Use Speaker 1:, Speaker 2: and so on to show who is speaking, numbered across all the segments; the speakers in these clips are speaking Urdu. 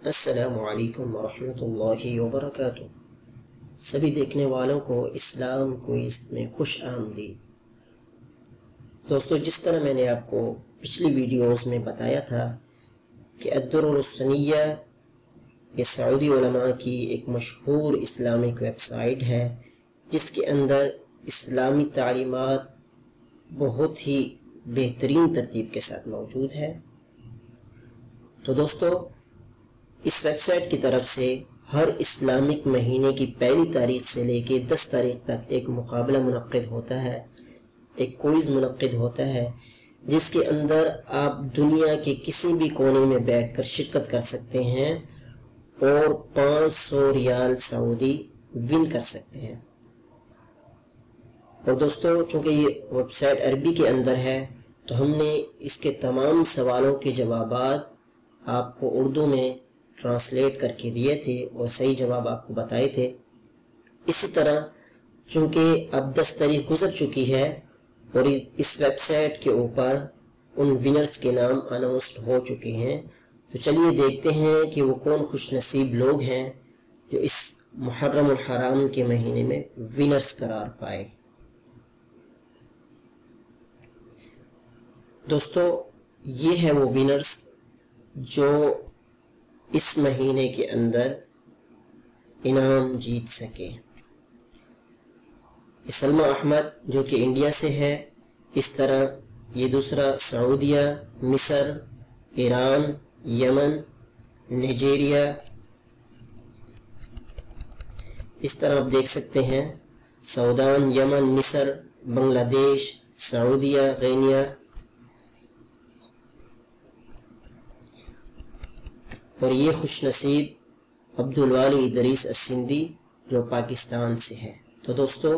Speaker 1: السلام علیکم ورحمۃ اللہ وبرکاتہ۔ سبھی دیکھنے والوں کو اسلام کوئز میں خوش آمدید۔ دوستو، جس طرح میں نے آپ کو پچھلی ویڈیوز میں بتایا تھا کہ الدرر السنیہ یہ سعودی علماء کی ایک مشہور اسلامک ویب سائٹ ہے جس کے اندر اسلامی تعلیمات بہت ہی بہترین ترتیب کے ساتھ موجود ہے۔ تو دوستو، اس ویب سائٹ کی طرف سے ہر اسلامک مہینے کی پہلی تاریخ سے لے کے 10 تاریخ تک ایک مقابلہ منعقد ہوتا ہے، ایک کوئز منعقد ہوتا ہے جس کے اندر آپ دنیا کے کسی بھی کونے میں بیٹھ کر شرکت کر سکتے ہیں اور 500 ریال سعودی ون کر سکتے ہیں۔ اور دوستو، چونکہ یہ ویب سائٹ عربی کے اندر ہے تو ہم نے اس کے تمام سوالوں کے جوابات آپ کو اردو میں ٹرانسلیٹ کر کے دیے تھے اور صحیح جواب آپ کو بتائے تھے۔ اسی طرح چونکہ اب 10 تاریخ گزر چکی ہے اور اس ویب سائٹ کے اوپر ان ونرز کے نام اناؤنسڈ ہو چکے ہیں، تو چلیے دیکھتے ہیں کہ وہ کون خوش نصیب لوگ ہیں جو اس محرم الحرام کے مہینے میں ونرز قرار پائے۔ دوستو، یہ ہے وہ ونرز جو اس مہینے کے اندر انعام جیت سکے۔ سلمہ احمد جو کہ انڈیا سے ہے، اس طرح یہ دوسرا سعودیہ، مصر، ایران، یمن، نائجیریا، اس طرح آپ دیکھ سکتے ہیں سعودان، یمن، مصر، بنگلہ دیش، سعودیہ، غینیا، اور یہ خوش نصیب عبدالوالی ادریس السندھی جو پاکستان سے ہے۔ تو دوستو،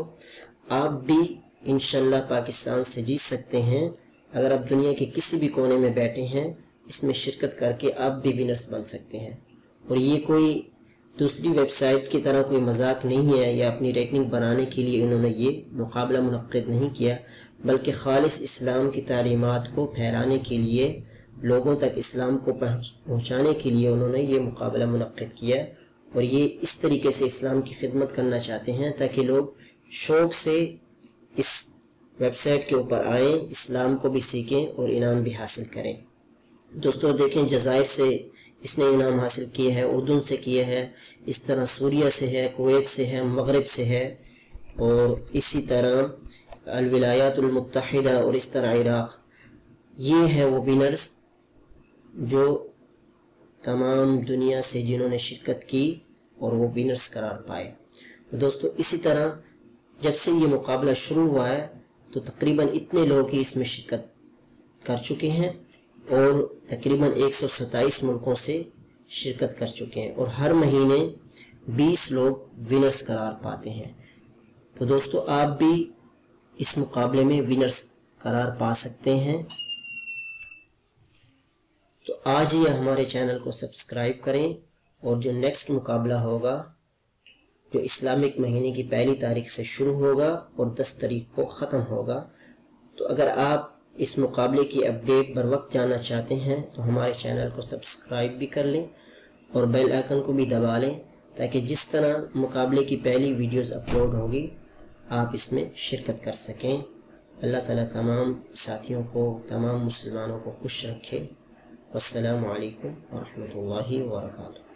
Speaker 1: آپ بھی انشاءاللہ پاکستان سے جیت سکتے ہیں اگر آپ دنیا کے کسی بھی کونے میں بیٹھے ہیں، اس میں شرکت کر کے آپ بھی ونرز بن سکتے ہیں۔ اور یہ کوئی دوسری ویب سائٹ کی طرح کوئی مذاق نہیں ہے یا اپنی ریٹنگ بنانے کے لیے انہوں نے یہ مقابلہ منعقد نہیں کیا، بلکہ خالص اسلام کی تعلیمات کو پھیلانے کے لیے، لوگوں تک اسلام کو پہنچانے کے لیے انہوں نے یہ مقابلہ منعقد کیا، اور یہ اس طریقے سے اسلام کی خدمت کرنا چاہتے ہیں تاکہ لوگ شوق سے اس ویب سائٹ کے اوپر آئیں، اسلام کو بھی سیکھیں اور انعام بھی حاصل کریں۔ دوستو دیکھیں، جزائر سے اس نے انعام حاصل کیا ہے، اردن سے کیا ہے، اس طرح سوریہ سے ہے، کویت سے ہے، مغرب سے ہے، اور اسی طرح الولایات المتحدہ، اور اس طرح عراق۔ یہ ہے وہ ونرز جو تمام دنیا سے جنہوں نے شرکت کی اور وہ ونرز قرار پائے۔ تو دوستو، اسی طرح جب سے یہ مقابلہ شروع ہوا ہے تو تقریباً اتنے لوگ ہی اس میں شرکت کر چکے ہیں اور تقریباً 127 ملکوں سے شرکت کر چکے ہیں، اور ہر مہینے 20 لوگ ونرز قرار پاتے ہیں۔ تو دوستو، آپ بھی اس مقابلے میں ونرز قرار پا سکتے ہیں۔ تو آج ہی ہمارے چینل کو سبسکرائب کریں، اور جو نیکسٹ مقابلہ ہوگا جو اسلامک مہینے کی پہلی تاریخ سے شروع ہوگا اور 10 تاریخ کو ختم ہوگا، تو اگر آپ اس مقابلے کی اپڈیٹ بر وقت جاننا چاہتے ہیں تو ہمارے چینل کو سبسکرائب بھی کر لیں اور بیل آئکن کو بھی دبا لیں، تاکہ جس طرح مقابلے کی پہلی ویڈیوز اپلوڈ ہوگی آپ اس میں شرکت کر سکیں۔ اللہ تعالیٰ تمام ساتھیوں کو، تمام مسلمانوں کو خوش رکھے۔ والسلام علیکم ورحمۃ اللہ وبرکاتہ۔